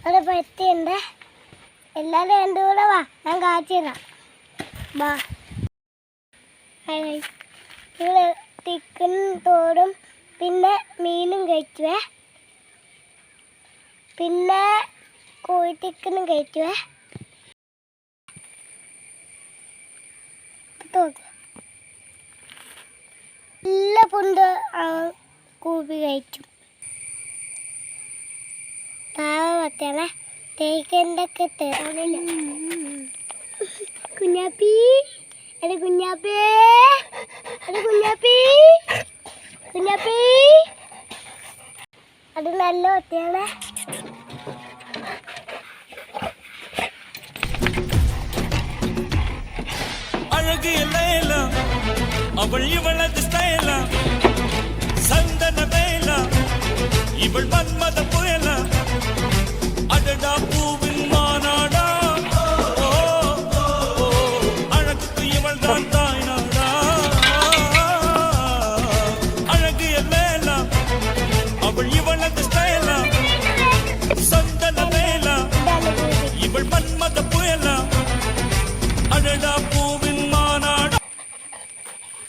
അവിടെ പറ്റിയുണ്ട്. എല്ലാവരും എൻ്റെ കൂടെ വാ, ഞാൻ കാച്ചിടാം. വാ, ഇവിടെ ചിക്കനും തോടും പിന്നെ മീനും കഴിക്കുവേ, പിന്നെ കോഴി ചിക്കനും കഴിക്കുവേ. എല്ലാ പുണ്ട് കൂപ്പി കഴിക്കും. താവത്തേ തേക്കൻ്റെ ഒക്കെ തേടില്ല. കുഞ്ഞാപ്പി, എന്റെ കുഞ്ഞാപ്പി, എന്റെ കുഞ്ഞാപ്പി, കുഞ്ഞാപ്പി, അത് നല്ല ഒറ്റയാണ്. அவள் இவளது ஸ்டைலா சந்தன வேலா இவள் மன்மத புயலா அடடா பூவின் மாநாடா அழகுக்கு இவள் தான் தாய்நாடா அழகிய வேலா அவள் இவளது ஸ்டைலா சந்தன வேலா இவள் மன்மத புயலா அடடா